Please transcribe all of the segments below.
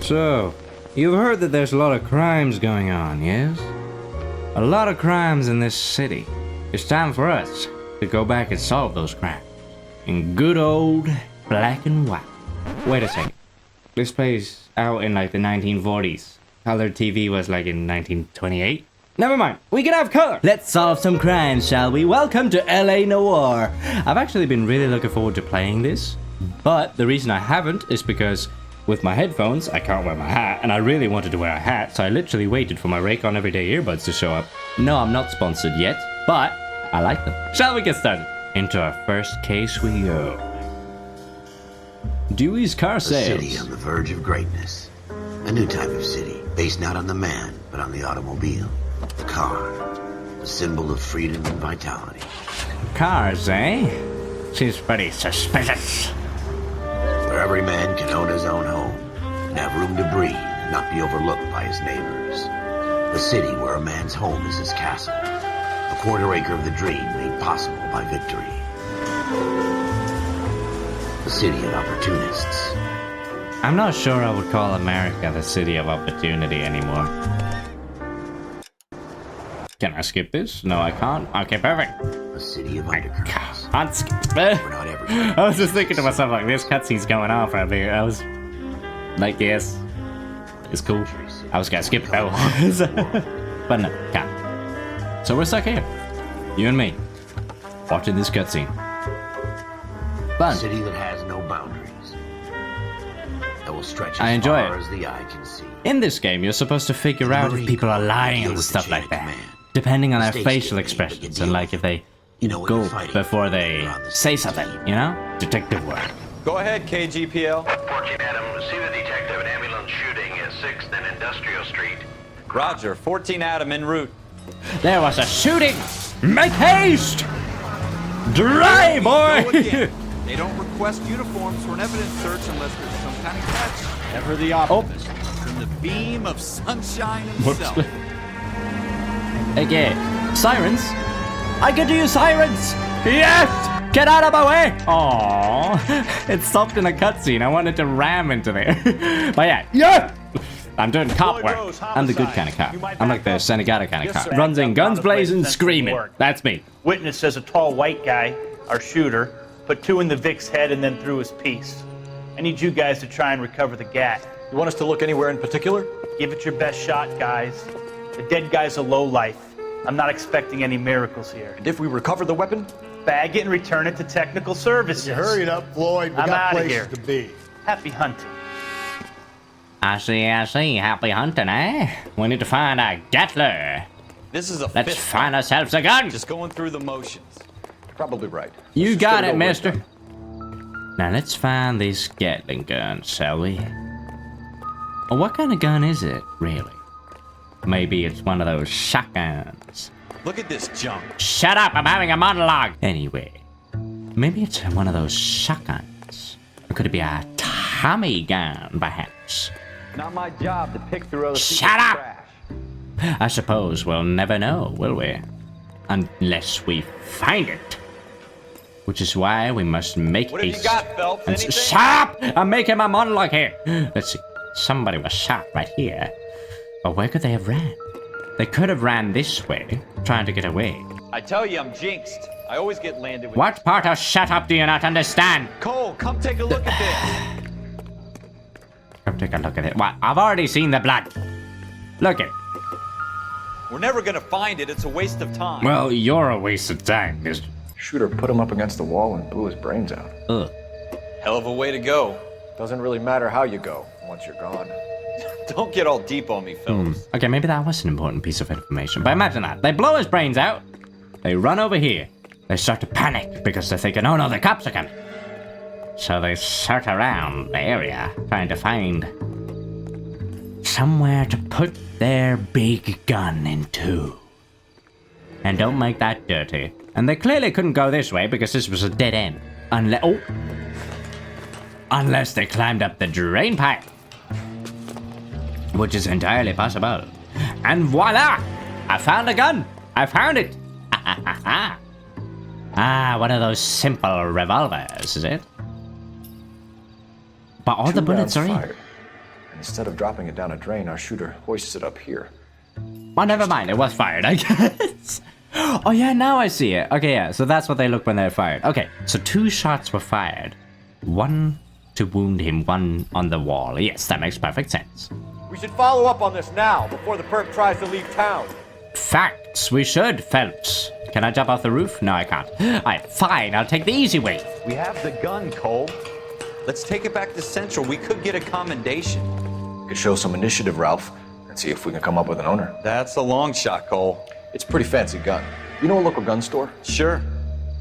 So, you've heard that there's a lot of crimes going on, yes? A lot of crimes in this city. It's time for us to go back and solve those crimes. In good old black and white. Wait a second. This plays out in like the 1940s. Color TV was like in 1928. Never mind, we can have color! Let's solve some crimes, shall we? Welcome to LA Noire! I've actually been really looking forward to playing this, but the reason I haven't is because with my headphones, I can't wear my hat, and I really wanted to wear a hat, so I literally waited for my Raycon Everyday earbuds to show up. No, I'm not sponsored yet, but I like them. Shall we get started? Into our first case we go. Dewey's car sales. A city on the verge of greatness. A new type of city, based not on the man, but on the automobile. The car, a symbol of freedom and vitality. Cars, eh? Seems pretty suspicious. Where every man can own his own home, and have room to breathe and not be overlooked by his neighbors. A city where a man's home is his castle. A quarter acre of the dream made possible by victory. A city of opportunists. I'm not sure I would call America the city of opportunity anymore. Can I skip this? No, I can't. Okay, perfect. A city of undercurrents. Can't skip. Where not everything I was just thinking to myself, like, this cutscene's going off right there. I was like, yes, it's cool. I was gonna skip it though. But no, can't. So we're stuck here. You and me. Watching this cutscene. A Fun. city that has no boundaries. That will stretch I as enjoy far it. as the eye can see. In this game, you're supposed to figure out if people are lying and stuff like that. Depending on their facial expressions and like if they go before they say something, you know? Detective work. Go ahead, KGPL. 14 Adam, see the detective, an ambulance shooting at 6th and Industrial Street. Roger, 14 Adam en route. There was a shooting! Make haste! Drive, Go boy! again. They don't request uniforms for an evidence search unless there's some kind of catch. Ever the optimist. From the beam of sunshine himself. Okay, sirens? I can do you sirens! Yes! Get out of my way! Aww, it stopped in a cutscene. I wanted to ram into there. But yeah, I'm doing cop work. I'm the good kind of cop. I'm like the Senegata kind of cop. Runs in guns blazing, screaming. That's me. Witness says a tall white guy, our shooter, put 2 in the Vic's head and then threw his piece. I need you guys to try and recover the gat. You want us to look anywhere in particular? Give it your best shot, guys. The dead guy's a lowlife. I'm not expecting any miracles here. And if we recover the weapon? Bag it and return it to technical services. Hurry it up, Floyd. We I'm got outta places here. to be. Happy hunting. I see. Happy hunting, eh? We need to find a Gatler. This is a Let's fifth find ourselves a gun. Just going through the motions. Probably right. You Let's got get it, over mister. with. Now let's find this Gatling gun, shall we? What kind of gun is it, really? Maybe it's one of those shotguns. Look at this junk. Shut up, I'm having a monologue! Anyway, maybe it's one of those shotguns. Or could it be a Tommy gun, perhaps? Not my job to pick through other Shut people's up! trash. I suppose we'll never know, will we? Unless we find it. Which is why we must make What have you haste. got, Phelps? And Anything? shut up! I'm making my monologue here. Let's see. Somebody was shot right here. But where could they have ran? They could have ran this way, trying to get away. I tell you, I'm jinxed. I always get landed with... What part of shut up do you not understand? Cole, come take a look at this. Come take a look at it. What? I've already seen the blood. Look it. We're never gonna find it. It's a waste of time. Well, you're a waste of time, mister. Shooter put him up against the wall and blew his brains out. Ugh. Hell of a way to go. Doesn't really matter how you go once you're gone. Don't get all deep on me, Phelps. Okay, maybe that was an important piece of information. But imagine that. They blow his brains out. They run over here. They start to panic because they're thinking, oh no, the cops are coming. So they search around the area, trying to find somewhere to put their big gun into. And don't make that dirty. And they clearly couldn't go this way because this was a dead end. Unless they climbed up the drain pipe. Which is entirely possible. And voila! I found a gun! I found it! Ah, one of those simple revolvers, is it? But all the bullets are in. Fired. Instead of dropping it down a drain, our shooter hoists it up here. Oh, never mind. It was fired, I guess. Oh, yeah, now I see it. Okay, yeah, so that's what they look when they're fired. Okay, so 2 shots were fired. 1 to wound him, 1 on the wall. Yes, that makes perfect sense. We should follow up on this now, before the perp tries to leave town. Facts, we should, Phelps. Can I jump off the roof? No, I can't. Alright, fine, I'll take the easy way. We have the gun, Cole. Let's take it back to Central. We could get a commendation. We could show some initiative, Ralph, and see if we can come up with an owner. That's a long shot, Cole. It's a pretty fancy gun. You know a local gun store? Sure.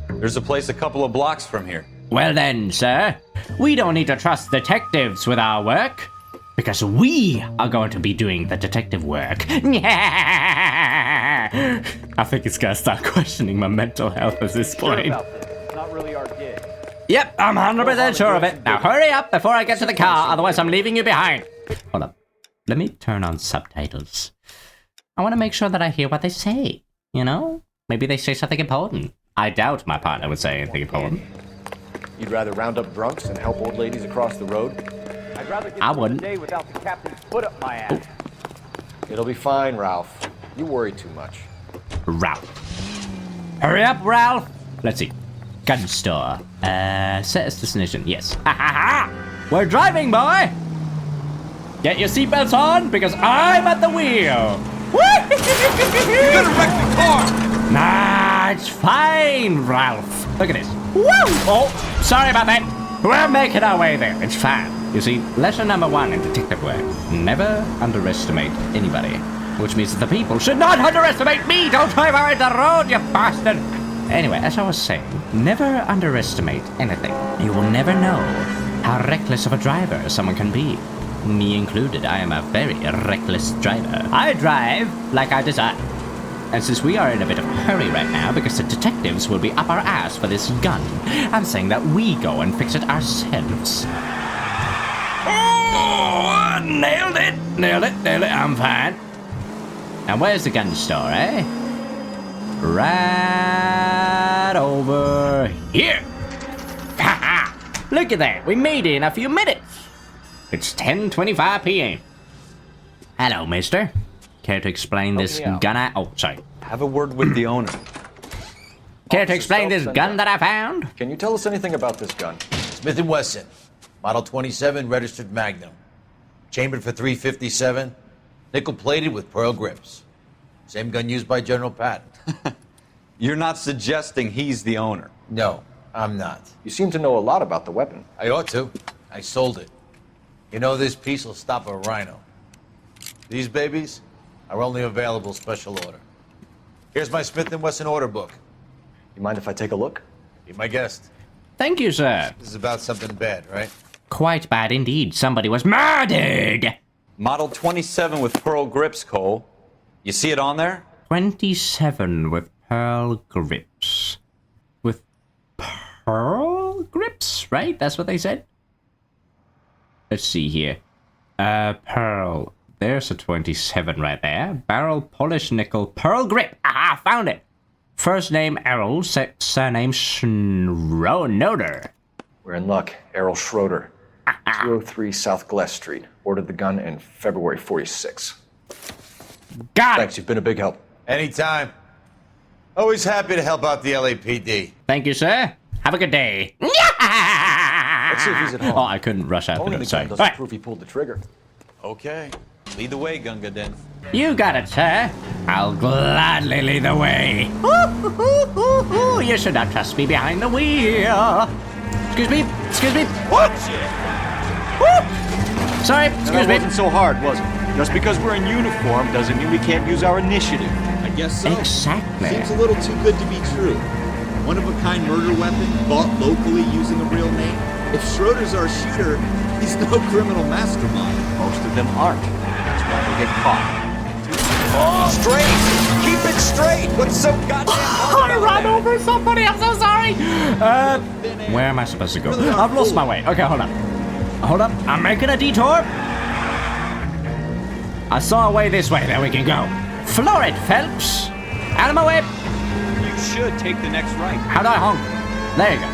There's a place a couple of blocks from here. Well then, sir, we don't need to trust detectives with our work, because we are going to be doing the detective work. I think it's gonna start questioning my mental health at this point. It's not really our gig. Yep, I'm 100% sure of it. Now hurry up before I get to the car, otherwise I'm leaving you behind. Hold up. Let me turn on subtitles. I want to make sure that I hear what they say, you know? Maybe they say something important. I doubt my partner would say anything important. You'd rather round up drunks than help old ladies across the road? I'd rather get through the day without the captain's foot up my ass. It'll be fine, Ralph. You worry too much. Ralph. Hurry up, Ralph! Let's see. Gun store. Set as destination. Yes. Ha ha ha! We're driving, boy! Get your seatbelts on, because I'm at the wheel! You're gonna wreck the car! Nah, it's fine, Ralph. Look at this. Woo! Oh, sorry about that. We're making our way there. It's fine. You see, lesson number 1 in detective work. Never underestimate anybody. Which means that the people should not underestimate me! Don't drive out the road, you bastard! Anyway, as I was saying, never underestimate anything. You will never know how reckless of a driver someone can be. Me included, I am a very reckless driver. I drive like I desire. And since we are in a bit of a hurry right now because the detectives will be up our ass for this gun, I'm saying that we go and fix it ourselves. Oh, nailed it! Nailed it, I'm fine. Now where's the gun store, eh? Right over here. Ha ha! Look at that, we made it in a few minutes. It's 10:25 p.m. Hello, mister. Care to explain this gun Oh, sorry. Have a word with the owner. Care to explain this gun that I found? Can you tell us anything about this gun? Smith & Wesson, Model 27, registered Magnum. Chambered for .357, nickel-plated with pearl grips. Same gun used by General Patton. You're not suggesting he's the owner? No, I'm not. You seem to know a lot about the weapon. I ought to. I sold it. You know, this piece will stop a rhino. These babies are only available special order. Here's my Smith & Wesson order book. You mind if I take a look? Be my guest. Thank you, sir. This is about something bad, right? Quite bad indeed. Somebody was murdered! Model 27 with pearl grips, Cole. You see it on there? 27 with pearl grips. With pearl grips, right? That's what they said? Let's see here. Pearl. There's a 27 right there. Barrel, polished nickel, pearl grip. Aha, found it. First name Errol, surname Schroeder. We're in luck. Errol Schroeder. 203 South Glass Street. Ordered the gun in February 46. Got it. Thanks, you've been a big help. Anytime. Always happy to help out the LAPD. Thank you, sir. Have a good day. Let's see if he's at home. Oh, I couldn't rush out the Only door. the Sorry. gun doesn't Right. prove he pulled the trigger. Okay. Lead the way, Gunga Den. You got it, sir. I'll gladly lead the way. You should not trust me behind the wheel. Excuse me. Excuse me. Watch it! Sorry. Excuse me. Wasn't so hard, was it? Just because we're in uniform doesn't mean we can't use our initiative. I guess so. Exactly. Seems a little too good to be true. One-of-a-kind murder weapon bought locally using a real name. If Schroeder's our shooter, he's no criminal mastermind. Most of them aren't. That's why they get caught. Straight! Keep it straight! What's so goddamn hard I ran over somebody. I'm so sorry. Where am I supposed to go? I've lost my way. Okay, hold up. Hold up. I'm making a detour. I saw a way this way. There we can go. Floor it, Phelps. Out of my way. You should take the next right. How do I honk? There you go.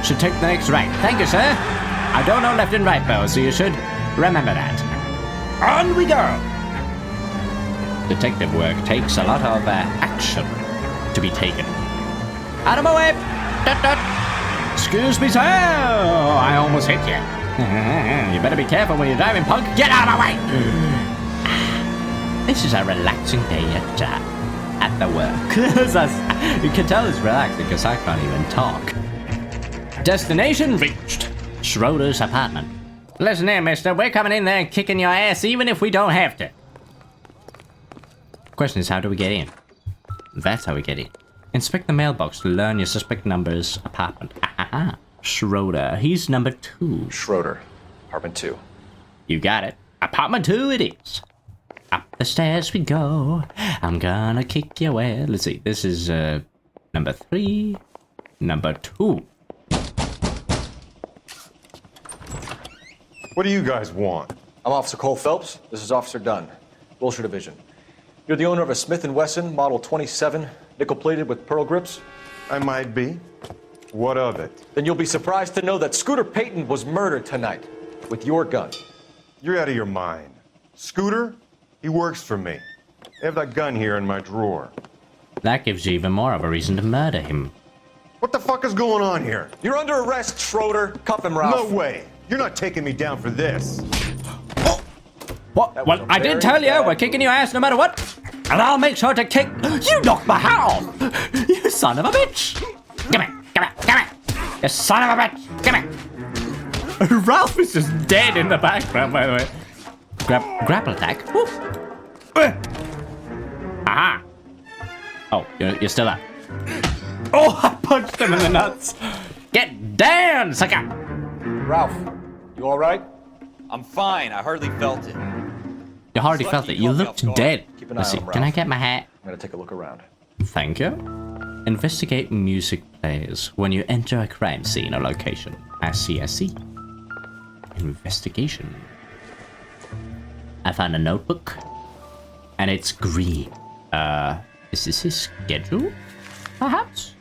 Should take the next right. Thank you, sir. I don't know left and right, though, so you should remember that. On we go! Detective work takes a lot of action to be taken. Out of my way! Dut, dut. Excuse me, sir! I almost hit you. You better be careful when you're driving, punk. Get out of my way! This is a relaxing day at the work. You can tell it's relaxing because I can't even talk. Destination reached. Schroeder's apartment. Listen here, mister. We're coming in there and kicking your ass even if we don't have to. Question is, how do we get in? That's how we get in. Inspect the mailbox to learn your suspect number's apartment. Schroeder. He's number 2. Schroeder. Apartment 2. You got it. Apartment 2 it is. Up the stairs we go. I'm gonna kick your ass. Let's see. This is number 3. Number 2. What do you guys want? I'm Officer Cole Phelps. This is Officer Dunn, Wilshire Division. You're the owner of a Smith & Wesson Model 27, nickel-plated with pearl grips? I might be. What of it? Then you'll be surprised to know that Scooter Payton was murdered tonight with your gun. You're out of your mind. Scooter? He works for me. I have that gun here in my drawer. That gives you even more of a reason to murder him. What the fuck is going on here? You're under arrest, Schroeder. Cuff him, Ralph. No way. You're not taking me down for this. What? Well, I did tell you, we're kicking your ass no matter what. And I'll make sure to kick... You knocked my hat off! You son of a bitch! Come here, come here, come here! You son of a bitch! Come here! Ralph is just dead in the background, by the way. Grapple attack. Woof. Aha! Oh, you're still up. Oh, I punched him in the nuts! Get down, sucker! Ralph, you all right? I'm fine. I hardly felt it. You hardly felt it. You looked dead. Keep an Let's eye see. on Ralph. Can I get my hat? I'm gonna take a look around. Thank you. Investigate music plays when you enter a crime scene or location. I see. Investigation. I found a notebook. And it's green. Is this his schedule? Perhaps?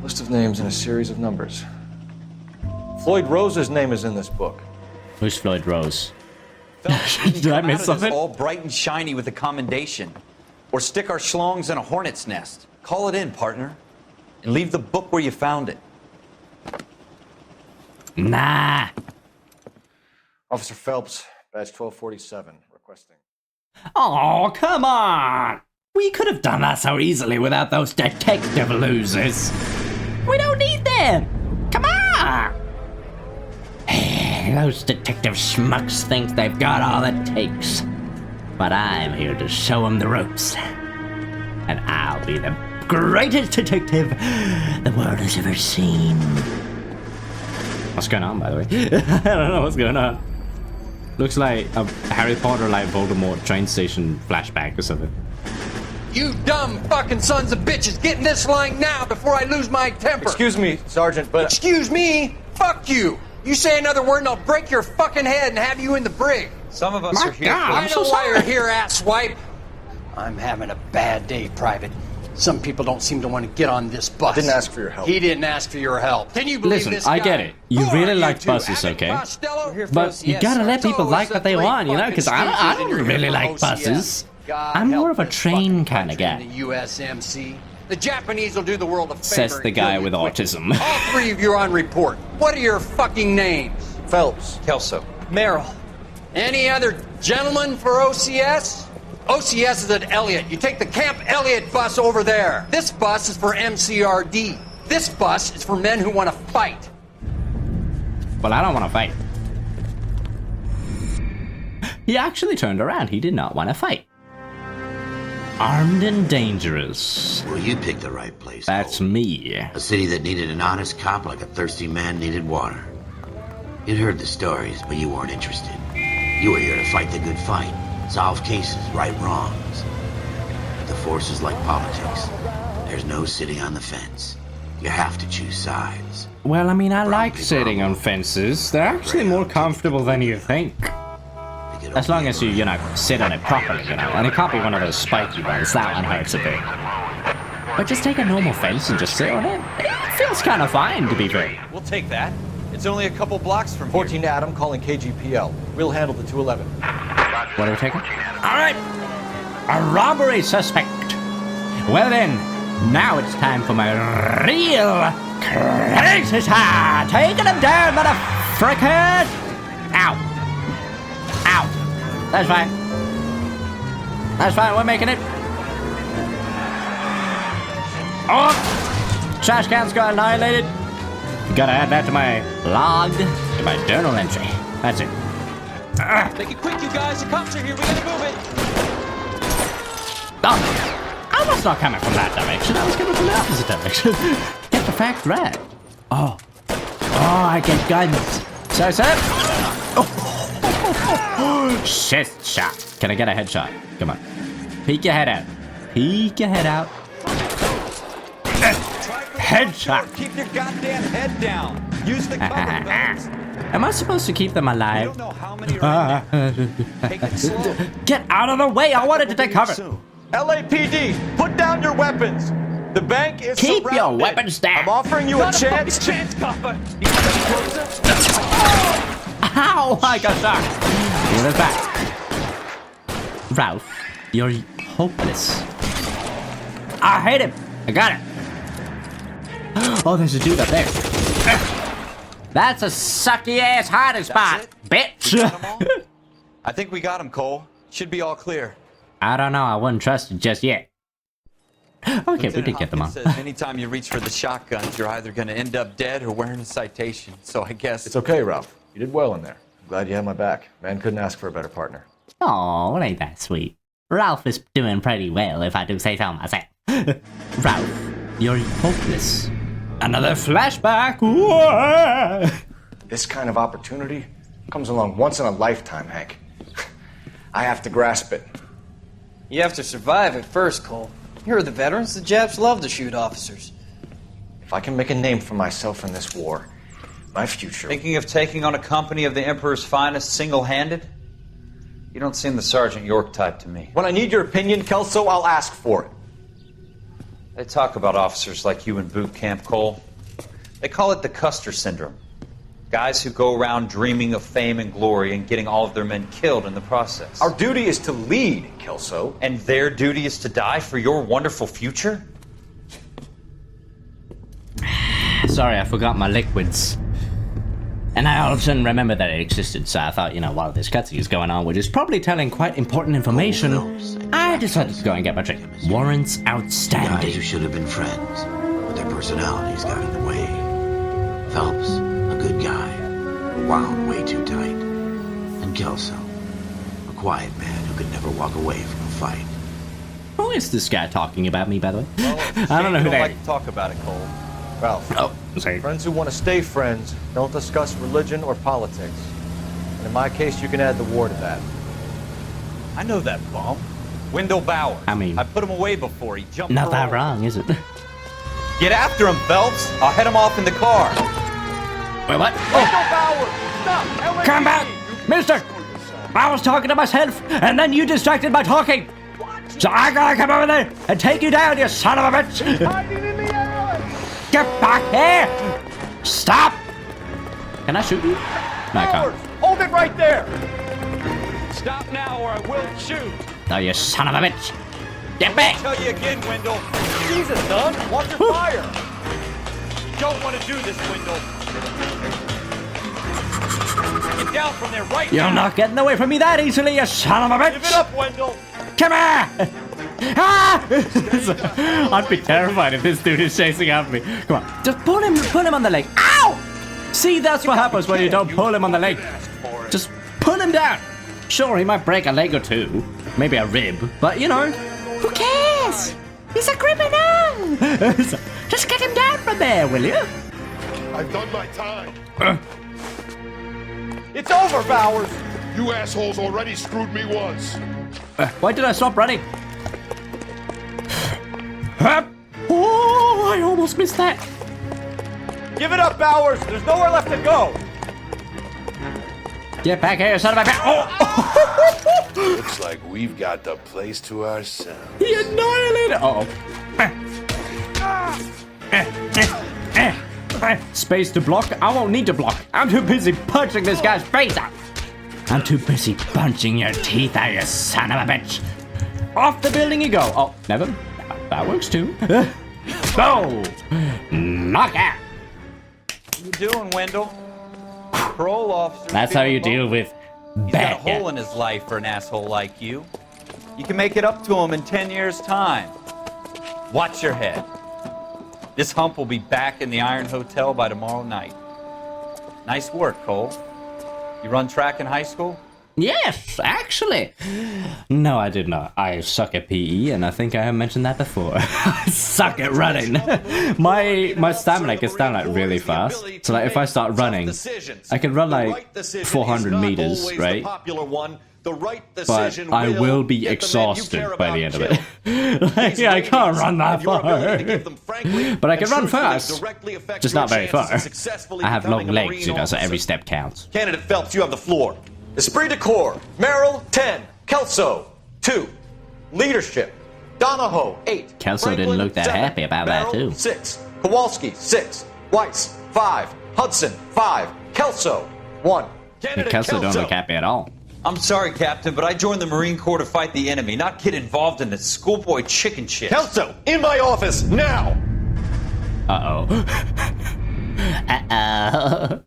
List of names and a series of numbers. Floyd Rose's name is in this book. Who's Floyd Rose? Did I miss something? All bright and shiny with a commendation. Or stick our schlongs in a hornet's nest. Call it in, partner. And leave the book where you found it. Nah. Officer Phelps, badge 1247, requesting. Oh, come on! We could have done that so easily without those detective losers. We don't need them! Come on! Those detective schmucks think they've got all it takes. But I'm here to show them the ropes. And I'll be the greatest detective the world has ever seen. What's going on, by the way? I don't know what's going on. Looks like a Harry Potter like Voldemort train station flashback or something. You dumb fucking sons of bitches, get in this line now before I lose my temper. Excuse me, Sergeant, but... Excuse me? Fuck you. You say another word and I'll break your fucking head and have you in the brig. Some of us My are here. God, I I'm know so why sorry. you're here, asswipe. I'm having a bad day, Private. Some people don't seem to want to get on this bus. Didn't ask for your help. He didn't ask for your help. Can you believe Listen, this I guy? get it. You Who really are like two? buses, Abbott okay? Costello? But you gotta let people like what they want, you know? Because I don't really like buses. I'm more of a train kind of guy. The USMC. The Japanese will do the world a favor. Says the and guy kill you with quick. autism. All three of you are on report. What are your fucking names? Phelps. Kelso. Merrill. Any other gentlemen for OCS? OCS is at Elliott. You take the Camp Elliott bus over there. This bus is for MCRD. This bus is for men who want to fight. Well, I don't want to fight. He actually turned around. He did not want to fight. Armed and dangerous. Well, you picked the right place. That's Cole. me. A city that needed an honest cop like a thirsty man needed water. You'd heard the stories, but you weren't interested. You were here to fight the good fight, solve cases, right wrongs. But the force is like politics. There's no sitting on the fence. You have to choose sides. Well, I mean, I like sitting on fences. They're actually more comfortable than you think. As long as you know, sit on it properly, you know. And it can't be one of those spiky ones. That one hurts a bit. But just take a normal fence and just sit on it. It feels kind of fine, to be fair. We'll take that. It's only a couple blocks from 14 Adam calling KGPL. We'll handle the 211. What are we taking? All right. A robbery suspect. Well then, now it's time for my real crazy side. Taking him down, motherfrickers. Ow. Ow. That's fine. That's fine, we're making it. Oh! Trash cans got annihilated. Gotta add that to my log, to my journal entry. That's it. Make it quick, you guys. The cops are here. We gotta move it. Oh, I was not coming from that direction. I was coming from the opposite direction. Get the fact right. Oh. Oh, I get guns. So. Oh. Shit shot. Can I get a headshot? Come on. Peek your head out. Peek your head out. Headshot. Keep your goddamn head down. Use the cover, Phelps. Am I supposed to keep them We alive? don't know how many are in there. Take it slow. Get out of the way! I wanted to take cover. LAPD, put down your weapons. The bank is Keep surrounded. your weapons down. I'm offering you a chance. Ow! I got shot. Give it back. Ralph, you're hopeless. I hate him. I got it. Oh, there's a dude up there. That's a sucky ass hiding spot, bitch. I think we got him, Cole. Should be all clear. I don't know. I wouldn't trust it just yet. Okay, we did get them on. Says anytime you reach for the shotguns, you're either going to end up dead or wearing a citation. So I guess It's okay, Ralph. You did well in there. I'm glad you had my back. Man couldn't ask for a better partner. Oh, it ain't that sweet. Ralph is doing pretty well, if I do say so myself. Ralph, you're hopeless. Another flashback. Whoa! This kind of opportunity comes along once in a lifetime, Hank. I have to grasp it. You have to survive it first, Cole. Here are the veterans. The Japs love to shoot officers. If I can make a name for myself in this war, my future... Thinking of taking on a company of the Emperor's finest single-handed? You don't seem the Sergeant York type to me. When I need your opinion, Kelso, I'll ask for it. They talk about officers like you in boot camp, Cole. They call it the Custer syndrome. Guys who go around dreaming of fame and glory and getting all of their men killed in the process. Our duty is to lead, Kelso. And their duty is to die for your wonderful future? Sorry, I forgot my liquids. And I all of a sudden remembered that it existed, so I thought, while this cutscene is going on, which is probably telling quite important information, I decided to go and get my drink. Warrants outstanding. Guys who should have been friends, but their personalities got in the way. Phelps, a good guy, wound way too tight. And Kelso, a quiet man who could never walk away from a fight. Who is this guy talking about me, by the way? Well, I don't know who don't that like to talk about it, Cole. Ralph, Oh, sorry. friends who want to stay friends don't discuss religion or politics. And in my case, you can add the war to that. I know that bum. Wendell Bauer. I mean... I put him away before he jumped. Not that parole. wrong, is it? Get after him, Phelps. I'll head him off in the car. Wait, what? Wendell Bauer, stop! LAPD. Come back! Mister! I was talking to myself, and then you distracted my talking! So I gotta come over there and take you down, you son of a bitch! Hiding in the alley. Get back here! Stop! Can I shoot you? No, I Bowers, can't. hold it right there. Stop now or I will shoot. No, you son of a bitch! Get back! Tell you again, Wendell. Jesus, son, watch your fire. Don't want to do this, Wendell. Get down from there right You're now. not getting away from me that easily, you son of a bitch! Give it up, Wendell. Come here! Ah! I'd be terrified if this dude is chasing after me. Come on, just pull him on the leg. Ow! See, that's what happens when you don't pull him on the leg. Just pull him down. Sure, he might break a leg or two, maybe a rib, but who cares? He's a criminal. Just get him down from there, will you? I've done my time. It's over, Bowers. You assholes already screwed me once. Why did I stop running? Oh, I almost missed that. Give it up, Bowers. There's nowhere left to go. Get back here, son of a bitch. Oh! Looks like we've got the place to ourselves. He annihilated. Uh-oh. Space to block? I won't need to block. I'm too busy punching this guy's face out. I'm too busy punching your teeth out, you son of a bitch. Off the building you go. Oh, never. That works too. Go! Knock out! What you doing, Wendell? Parole officer. That's how you deal with He's got a hole in his life for an asshole like you. You can make it up to him in 10 years' time. Watch your head. This hump will be back in the Iron Hotel by tomorrow night. Nice work, Cole. You run track in high school? Yes, actually. No, I did not. I suck at PE, and I think I have mentioned that before. I suck at running. my stamina gets down like really fast. So like if I start running, I can run like 400 meters, right? But I will be exhausted by the end of it. Like, I can't run that far. But I can run fast, just not very far. I have long legs, you know, so every step counts. Candidate Phelps, you have the floor. Esprit de Corps, Merrill, 10. Kelso, 2. Leadership, Donahoe, 8. Kelso Franklin, didn't look that 7. happy about that, Merrill, too. 6. Kowalski, 6. Weiss, 5. Hudson, 5. Kelso, 1. Kelso don't look happy at all. I'm sorry, Captain, but I joined the Marine Corps to fight the enemy, not get involved in this schoolboy chicken shit. Kelso, in my office, now! Uh-oh. Uh-oh.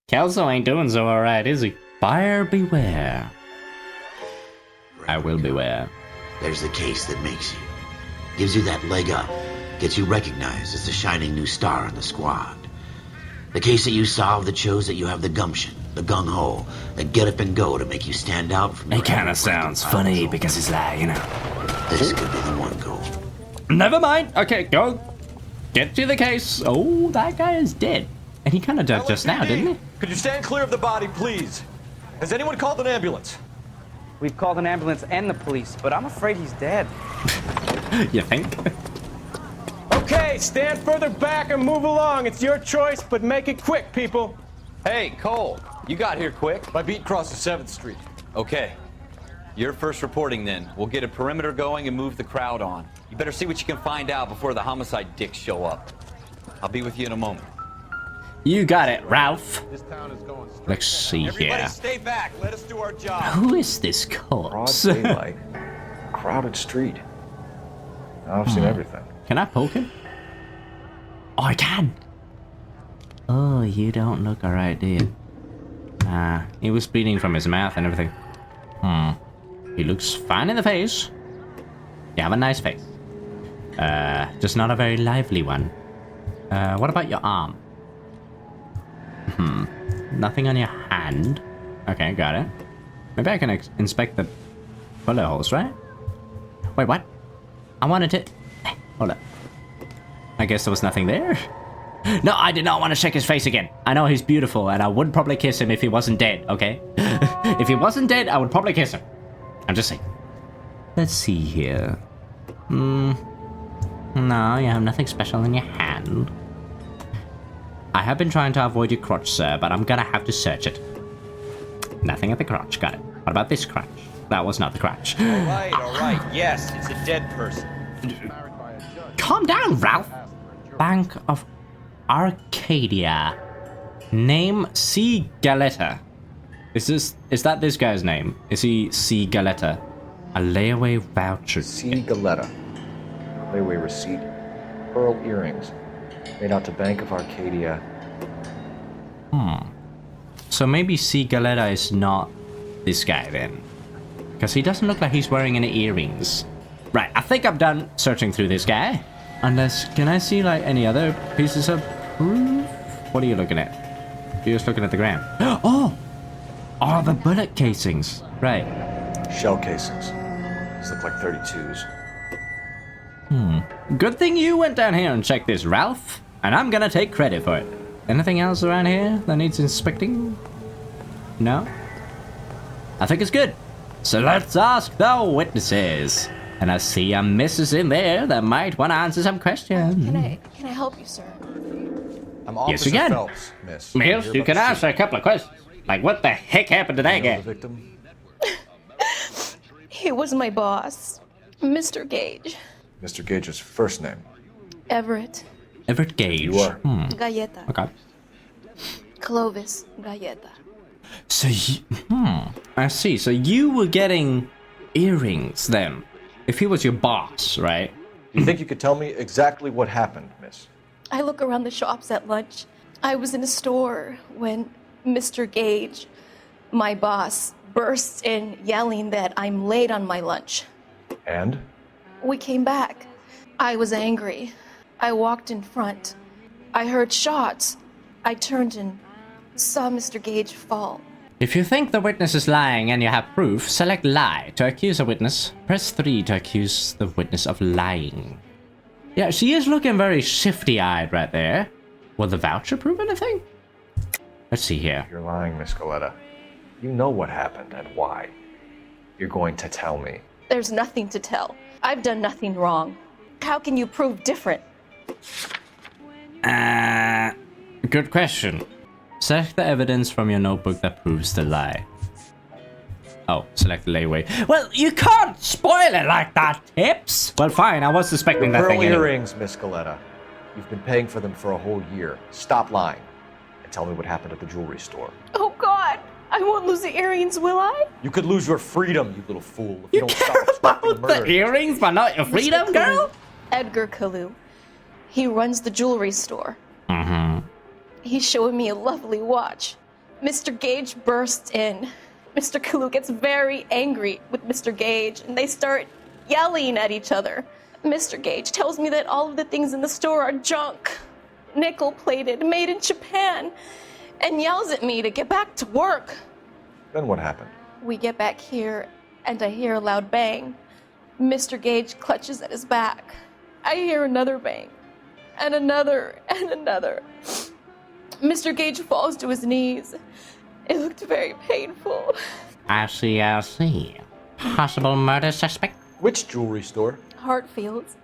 Kelso ain't doing so alright, is he? Buyer beware. I will beware. There's the case that makes you. Gives you that leg up. Gets you recognized as the shining new star in the squad. The case that you solved that shows that you have the gumption, the gung-ho, the get up and go to make you stand out from... It kinda sounds funny because it's like, you know... This could be the one goal. Never mind. Okay, go. Get to the case. Oh, that guy is dead. And he kinda died just now, didn't he? Could you stand clear of the body, please? Has anyone called an ambulance? We've called an ambulance and the police, but I'm afraid he's dead. You think? Okay, stand further back and move along. It's your choice, but make it quick, people. Hey, Cole, you got here quick. My beat crosses 7th Street. Okay. You're first reporting then. We'll get a perimeter going and move the crowd on. You better see what you can find out before the homicide dicks show up. I'll be with you in a moment. You got it, Ralph. Let's see Everybody here. stay back. Let us do our job. Who is this Broad corpse? daylight. Crowded street. I've seen everything. Can I poke him? Oh, I can. Oh, you don't look alright, do you? He was bleeding from his mouth and everything. He looks fine in the face. You have a nice face. Just not a very lively one. What about your arm? Nothing on your hand. Okay, got it. Maybe I can inspect the bullet holes, right? Wait, what? I wanted to... Hold up. I guess there was nothing there. No, I did not want to check his face again. I know he's beautiful, and I would probably kiss him if he wasn't dead, okay? If he wasn't dead, I would probably kiss him. I'm just saying. Let's see here. No, you have nothing special in your hand. I have been trying to avoid your crotch, sir, but I'm gonna have to search it. Nothing at the crotch, got it. What about this crotch? That was not the crotch. All right. Yes, it's a dead person. Calm down, Ralph. Bank of Arcadia. Name C. Galetta. Is that this guy's name? Is he C. Galetta? A layaway voucher. C. Galetta. Layaway receipt. Pearl earrings. Made out to Bank of Arcadia. So maybe C. Galetta is not this guy then. Because he doesn't look like he's wearing any earrings. Right, I think I'm done searching through this guy. Unless, can I see like any other pieces of proof? What are you looking at? You're just looking at the ground. Oh! Oh, the bullet casings. Right. Shell casings. These look like 32s. Good thing you went down here and checked this, Ralph. And I'm gonna take credit for it. Anything else around here that needs inspecting? No? I think it's good. So let's ask the witnesses. And I see a missus in there that might want to answer some questions. Can I help you, sir? I'm Yes, you Officer can. Phelps, miss. Miss, You're you about can to answer a couple of questions. Like, what the heck happened to that see the guy? victim. He was my boss, Mr. Gage. Mr. Gage's first name. Everett. Everett Gage. You are. Galleta. Okay. Clovis Galleta. So you, I see. So you were getting earrings then. If he was your boss, right? You think you could tell me exactly what happened, miss? I look around the shops at lunch. I was in a store when Mr. Gage, my boss, bursts in yelling that I'm late on my lunch. And? We came back. I was angry. I walked in front. I heard shots. I turned and saw Mr. Gage fall. If you think the witness is lying and you have proof, select lie to accuse a witness. Press 3 to accuse the witness of lying. Yeah, she is looking very shifty-eyed right there. Will the voucher prove anything? Let's see here. You're lying, Miss Galleta. You know what happened and why. You're going to tell me. There's nothing to tell. I've done nothing wrong. How can you prove different? Good question. Select the evidence from your notebook that proves the lie. Oh, select the layaway. Well, you can't spoil it like that, Tips. Well, fine. I was suspecting that Pearl thing anyway. earrings, Miss Galleta. You've been paying for them for a whole year. Stop lying and tell me what happened at the jewelry store. Oh, God. I won't lose the earrings, will I? You could lose your freedom, you little fool, if You don't care stop stopping about murder. the earrings, but not your freedom, Mr. girl? Edgar Kalu. He runs the jewelry store. Mm-hmm. He's showing me a lovely watch. Mr. Gage bursts in. Mr. Kalu gets very angry with Mr. Gage, and they start yelling at each other. Mr. Gage tells me that all of the things in the store are junk, nickel-plated, made in Japan, and yells at me to get back to work. Then what happened? We get back here, and I hear a loud bang. Mr. Gage clutches at his back. I hear another bang, and another, and another. Mr. Gage falls to his knees. It looked very painful. I see. Possible murder suspect? Which jewelry store? Hartfield's,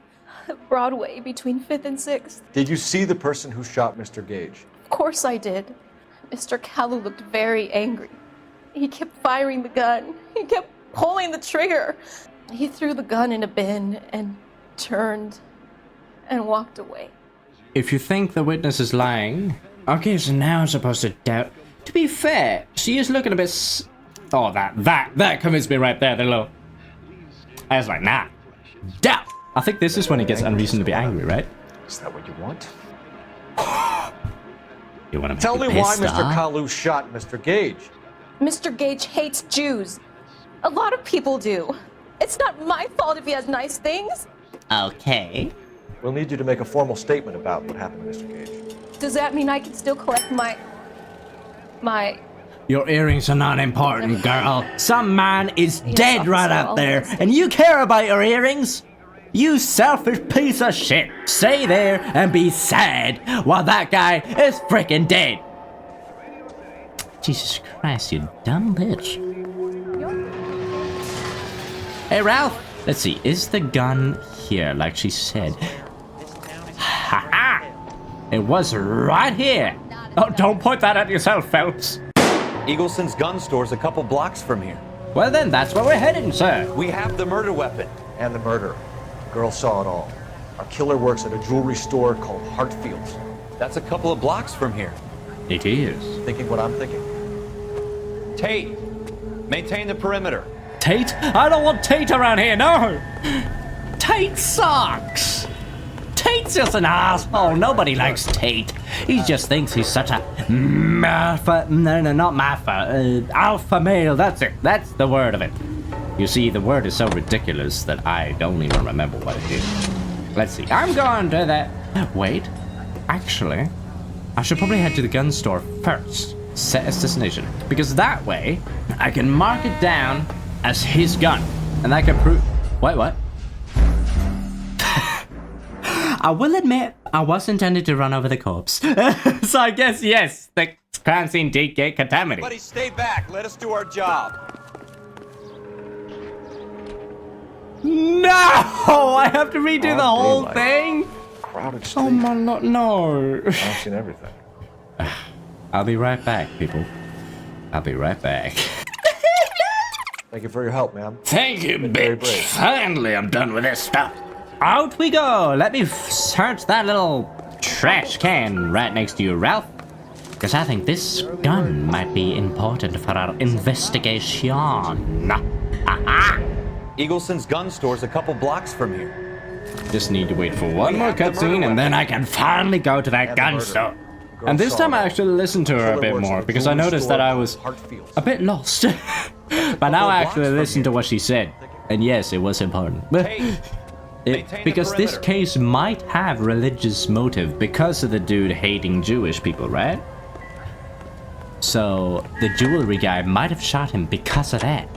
Broadway, between 5th and 6th. Did you see the person who shot Mr. Gage? Of course I did. Mr. Kalu looked very angry. He kept firing the gun. He kept pulling the trigger. He threw the gun in a bin and turned and walked away. If you think the witness is lying... Okay, so now I'm supposed to doubt... To be fair, she is looking a bit... Oh, that convinced me right there, the little... I was like, nah. Doubt! I think this is when he gets unreasonably angry, right? Is that what you want? You want to Tell me why Mr. Kalu shot Mr. Gage. Mr. Gage hates Jews. A lot of people do. It's not my fault if he has nice things. Okay. We'll need you to make a formal statement about what happened to Mr. Gage. Does that mean I can still collect my... Your earrings are not important, girl. Some man is Yes, dead right officer, out there, almost. and you care about your earrings? You selfish piece of shit. Stay there and be sad while that guy is freaking dead. Jesus Christ, you dumb bitch. Hey, Ralph. Let's see. Is the gun here, like she said? Ha-ha! It was right here. Oh, don't point that at yourself, Phelps. Eagleson's gun store's a couple blocks from here. Well then, that's where we're heading, sir. We have the murder weapon. And the murder. The girl saw it all. Our killer works at a jewelry store called Hartfield's. That's a couple of blocks from here. It is. Thinking what I'm thinking? Tate, maintain the perimeter. Tate? I don't want Tate around here, no! Tate sucks! Tate's just an asshole. Nobody likes Tate. He just thinks he's such a alpha male. That's it. That's the word of it. You see, the word is so ridiculous that I don't even remember what it is. Let's see. I'm going to that. Wait. Actually, I should probably head to the gun store first. Set as destination. Because that way, I can mark it down as his gun. And that can prove... Wait, what? I will admit, I was intended to run over the corpse. So I guess, yes, the crime scene did get contaminated. Buddy, stay back. Let us do our job. No! I have to redo the whole daylight. thing? Crowded street. Oh my god, no. I've seen everything. I'll be right back, people. I'll be right back. Thank you for your help, ma'am. Thank you, Been very bitch. brave. Finally, I'm done with this stuff. Out we go. Let me search that little trash can right next to you, Ralph. Because I think this gun might be important for our investigation. Eagleson's gun store's a couple blocks from here. Just need to wait for one more cutscene and then I can finally go to that gun store. And this time I actually listened to her a bit more because I noticed that I was a bit lost. But now I actually listened to what she said. And yes, it was important. Because this case might have religious motive because of the dude hating Jewish people, right? So the jewelry guy might have shot him because of that.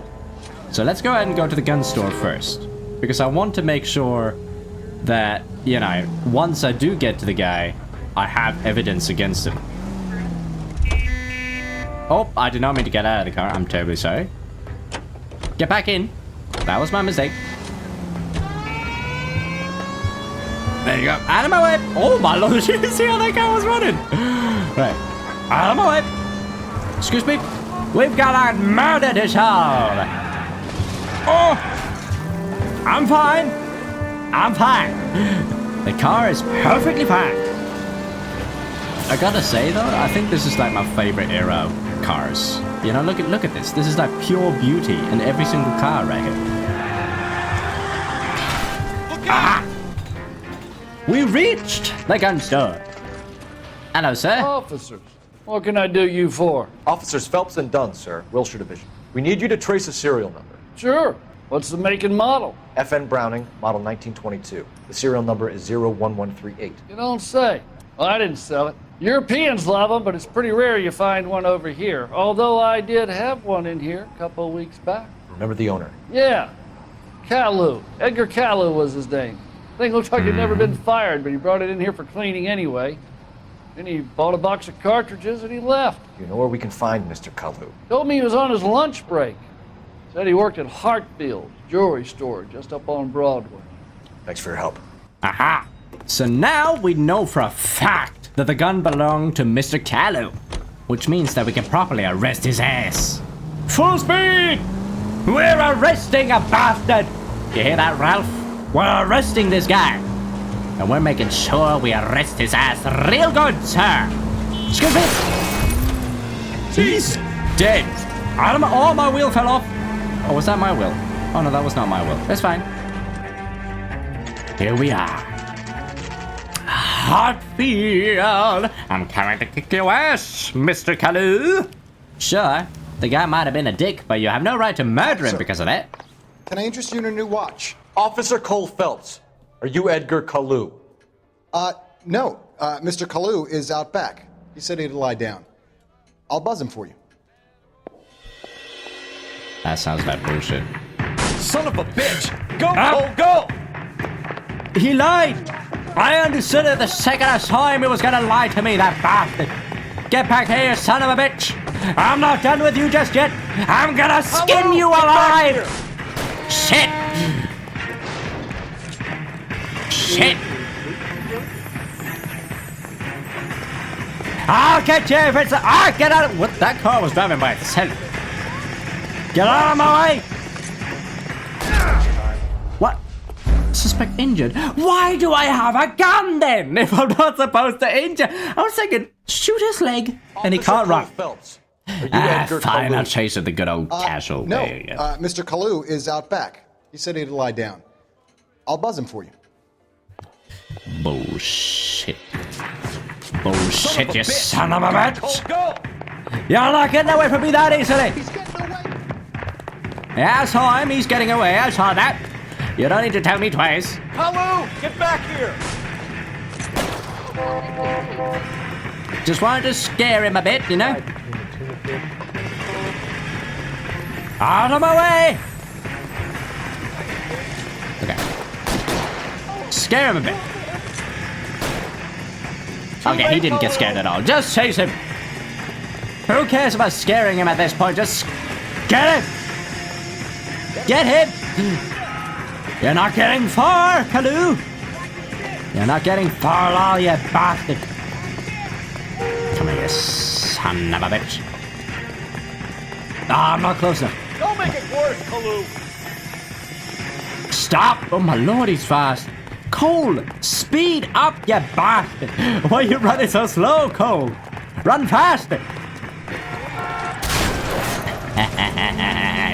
So let's go ahead and go to the gun store first. Because I want to make sure that, you know, once I do get to the guy, I have evidence against him. Oh, I did not mean to get out of the car. I'm terribly sorry. Get back in. That was my mistake. There you go. Out of my way. Oh my lord, did you see how that guy was running? Right. Out of my way. Excuse me. We've got a murder to solve. Oh. I'm fine. I'm fine. The car is perfectly fine. I gotta say though, I think this is like my favorite era of cars. You know, look at this. This is like pure beauty in every single car right here. Aha! We reached the gun store. Hello, sir. Officers, what can I do you for? Officers Phelps and Dunn, sir, Wilshire Division. We need you to trace a serial number. Sure. What's the make and model? FN Browning, model 1922. The serial number is 01138. You don't say. Well, I didn't sell it. Europeans love them, but it's pretty rare you find one over here. Although I did have one in here a couple of weeks back. Remember the owner? Yeah. Caillou. Edgar Caillou was his name. Thing looked like he'd never been fired, but he brought it in here for cleaning anyway. Then he bought a box of cartridges and he left. You know where we can find Mr. Caillou? Told me he was on his lunch break. Said he worked at Hartfield's jewelry store just up on Broadway. Thanks for your help. Aha! So now we know for a fact that the gun belonged to Mr. Caillou, which means that we can properly arrest his ass. Full speed! We're arresting a bastard! You hear that, Ralph? We're arresting this guy. And we're making sure we arrest his ass real good, sir. Excuse me. He's dead. Oh, my wheel fell off. Oh, was that my wheel? Oh, no, that was not my wheel. That's fine. Here we are. Hartfield. I'm coming to kick your ass, Mr. Caillou. Sure, the guy might have been a dick, but you have no right to murder him because of that. Can I interest you in a new watch? Officer Cole Phelps, are you Edgar Caillou? No. Mr. Caillou is out back. He said he'd lie down. I'll buzz him for you. That sounds like bullshit. Son of a bitch! Go, Cole, go! He lied! I understood it the second I saw him he was gonna lie to me, that bastard! Get back here, son of a bitch! I'm not done with you just yet! I'm gonna skin you alive! Shit! Shit! I'll get you if it's get out of— what? That car was driving by itself. Get out of my way! What? Suspect injured? Why do I have a gun then if I'm not supposed to injure? I was thinking, shoot his leg and he can't run. Fine, I'll chase it the good old casual no, way again. Mr. Caillou is out back. He said he'd lie down. I'll buzz him for you. Bullshit. Bullshit, you son of a bitch! You're not getting away from me that easily! He's getting away! Yeah, I saw him, he's getting away, I saw that. You don't need to tell me twice. Hello! Get back here! Just wanted to scare him a bit, you know? Out of my way! Okay. Scare him a bit. Okay, he didn't get scared at all. Just chase him. Who cares about scaring him at this point? Just get him. Get him. You're not getting far, Caillou. You're not getting far at all, you bastard. Come here, you son of a bitch. I'm not close enough. Don't make it worse, Caillou. Stop. Oh, my lord, he's fast. Cole, speed up, you bastard! Why are you running so slow, Cole? Run faster!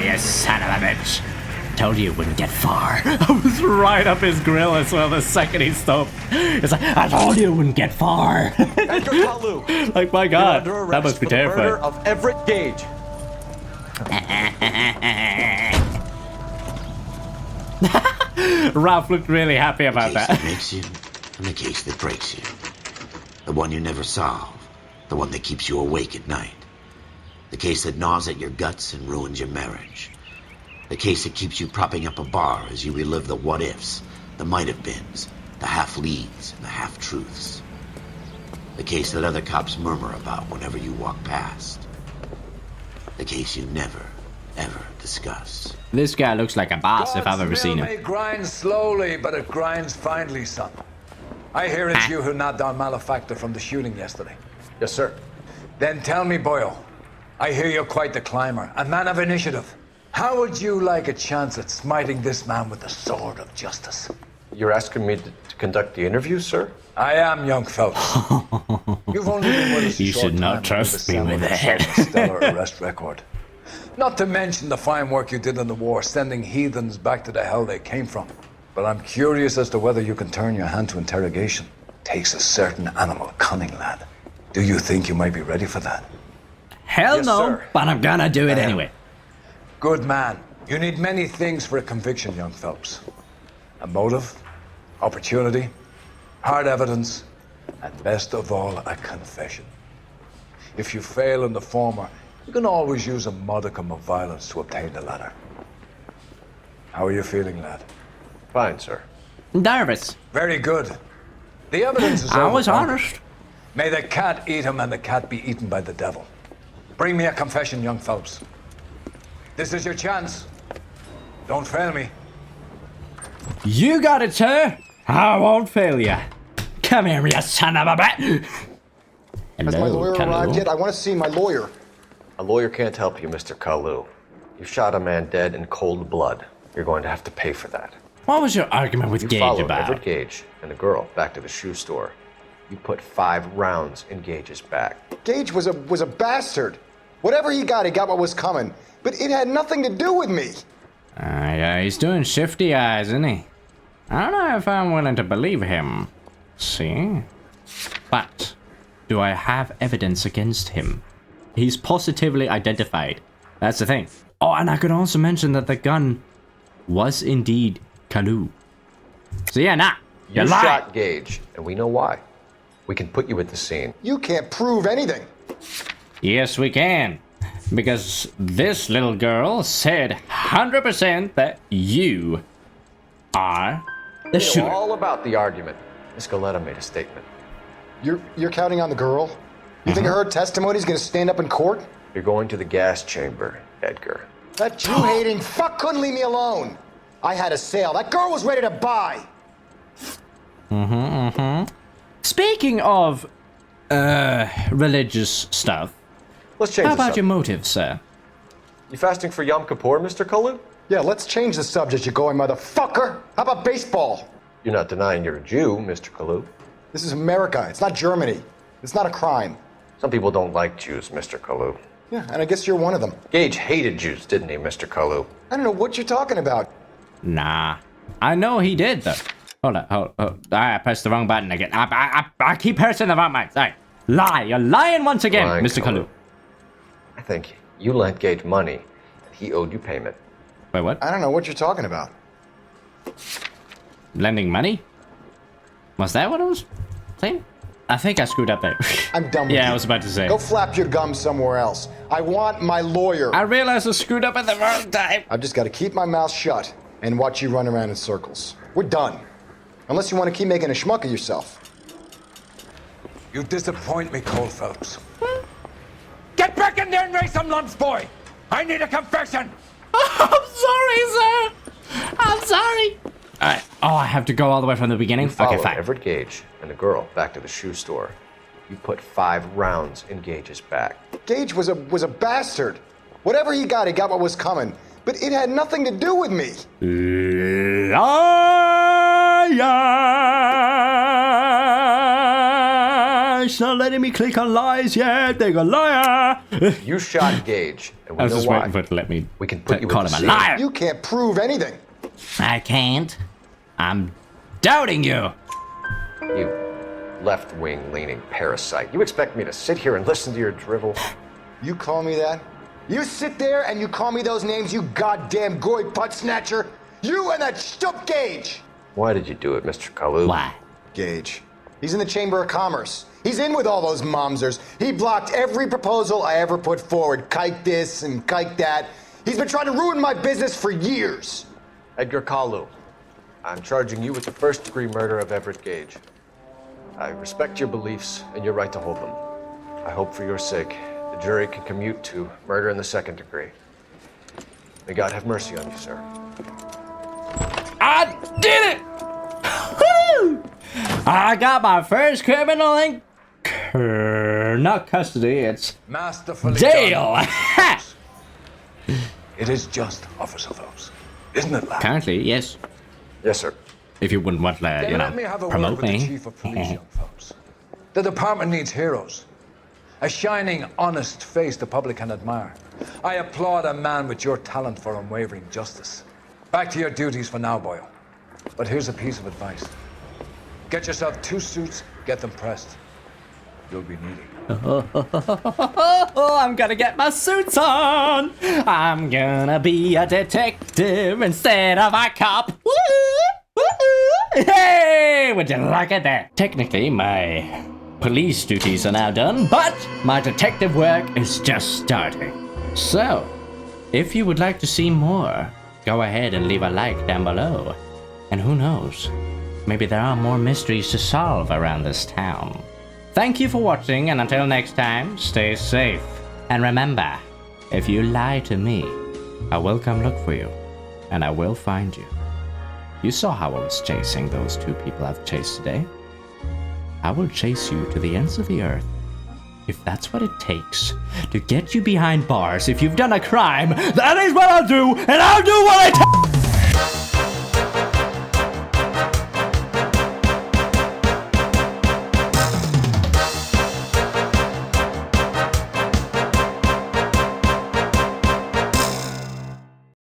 You son of a bitch! Told you wouldn't get far. I was right up his grill as well the second he stopped. It's like, I told you it wouldn't get far. Edgar Kalu. Like, my God, that must be for the murder terrifying. of Everett Gage. Ralph looked really happy about The case that. that makes you, and the case that breaks you. The one you never solve. The one that keeps you awake at night. The case that gnaws at your guts and ruins your marriage. The case that keeps you propping up a bar as you relive the what-ifs, the might-have-beens, the half-leads, and the half-truths. The case that other cops murmur about whenever you walk past. The case you never, ever discuss. This guy looks like a boss if I've ever seen Mill him. may grind slowly, but it grinds finely, son. I hear it's you who knocked down Malefactor from the shooting yesterday. Yes, sir. Then tell me, Boyle, I hear you're quite the climber, a man of initiative. How would you like a chance at smiting this man with the sword of justice? You're asking me to conduct the interview, sir? I am, young Phelps. You've only been with us a You short should not time, trust and me you've with assembled that. yourself a stellar arrest record. Not to mention the fine work you did in the war, sending heathens back to the hell they came from. But I'm curious as to whether you can turn your hand to interrogation. Takes a certain animal cunning, lad. Do you think you might be ready for that? Hell Yes, no, sir. but I'm gonna do it I am. anyway. Good man. You need many things for a conviction, young Phelps. A motive, opportunity, hard evidence, and best of all, a confession. If you fail in the former, you can always use a modicum of violence to obtain the latter. How are you feeling, lad? Fine, sir. Nervous. Very good. The evidence is I was overwhelming. honest. May the cat eat him and the cat be eaten by the devil. Bring me a confession, young Phelps. This is your chance. Don't fail me. You got it, sir. I won't fail you. Come here, you son of a bitch. Has my lawyer arrived yet? I want to see my lawyer. A lawyer can't help you, Mr. Kalu. You shot a man dead in cold blood. You're going to have to pay for that. What was your argument with You Gage followed about? Everett Gage and the girl back to the shoe store. You put 5 rounds in Gage's back. Gage was a bastard. Whatever he got what was coming. But it had nothing to do with me. Yeah, he's doing shifty eyes, isn't he? I don't know if I'm willing to believe him. See? But, do I have evidence against him? He's positively identified. That's the thing. Oh, and I could also mention that the gun was indeed Kalu. So yeah, nah. You lied. shot Gage, and we know why. We can put you at the scene. You can't prove anything. Yes, we can. Because this little girl said 100% that you are the We know shooter. all about the argument. Miss Galetta made a statement. You're counting on the girl? You think her testimony's gonna stand up in court? You're going to the gas chamber, Edgar. That Jew-hating fuck couldn't leave me alone. I had a sale. That girl was ready to buy. Speaking of religious stuff, Let's change how the about subject. your motive, sir? You fasting for Yom Kippur, Mr. Kalu? Yeah, let's change the subject, you going motherfucker. How about baseball? You're not denying you're a Jew, Mr. Kalu. This is America. It's not Germany. It's not a crime. Some people don't like Jews, Mr. Kalu. Yeah, and I guess you're one of them. Gage hated Jews, didn't he, Mr. Kalu? I don't know what you're talking about. Nah. I know he did, though. Hold on. I pressed the wrong button again. I keep pressing the wrong button. Sorry. Lie. You're lying once again, Lying, Mr. Kalu. I think you lent Gage money, and he owed you payment. Wait, what? I don't know what you're talking about. Lending money? Was that what I was saying? I think I screwed up there. I'm done with you. Yeah, I was about to say. Go flap your gums somewhere else. I want my lawyer. I realized I screwed up at the wrong time. I've just got to keep my mouth shut and watch you run around in circles. We're done. Unless you want to keep making a schmuck of yourself. You disappoint me, Cole Phelps. Get back in there and raise some lumps, boy! I need a confession! I'm sorry, sir. I'm sorry. Alright. Oh, I have to go all the way from the beginning? You followed Okay, fine. Everett Gage and the girl back to the shoe store. You put 5 rounds in Gage's back. Gage was a bastard. Whatever he got what was coming. But it had nothing to do with me. Liar! liar. It's not letting me click on lies yet. They're a liar. You shot Gage, and we I was know just why. waiting for it to let me We can put you call in him the a liar. You can't prove anything. I can't. I'm doubting you. You left-wing leaning parasite. You expect me to sit here and listen to your drivel? You call me that? You sit there and you call me those names, you goddamn goy putt snatcher? You and that stup Gage! Why did you do it, Mr. Kalu? Why? Gage. He's in the Chamber of Commerce. He's in with all those momsers. He blocked every proposal I ever put forward. Kike this and kike that. He's been trying to ruin my business for years. Edgar Kalu, I'm charging you with the first-degree murder of Everett Gage. I respect your beliefs and your right to hold them. I hope for your sake the jury can commute to murder in the second degree. May God have mercy on you, sir. I did it! Woo! I got my first criminal in not custody, it's Masterfully jail. done. It is just, Officer Phelps. Isn't it, lad? Currently, yes. Yes, sir. If you wouldn't want to, Then let me have a word promote with the me. Chief of Police, young Phelps. The department needs heroes. A shining, honest face the public can admire. I applaud a man with your talent for unwavering justice. Back to your duties for now, Boyle. But here's a piece of advice. Get yourself 2 suits, get them pressed. You'll be needing. Oh, I'm gonna get my suits on. I'm gonna be a detective instead of a cop. Woo! Woo! Hey, would you look at that? Technically, my police duties are now done, but my detective work is just starting. So, if you would like to see more, go ahead and leave a like down below. And who knows, maybe there are more mysteries to solve around this town. Thank you for watching, and until next time, stay safe. And remember, if you lie to me, I will come look for you, and I will find you. You saw how I was chasing those 2 people I've chased today. I will chase you to the ends of the earth, if that's what it takes to get you behind bars. If you've done a crime, that is what I'll do, and I'll do what I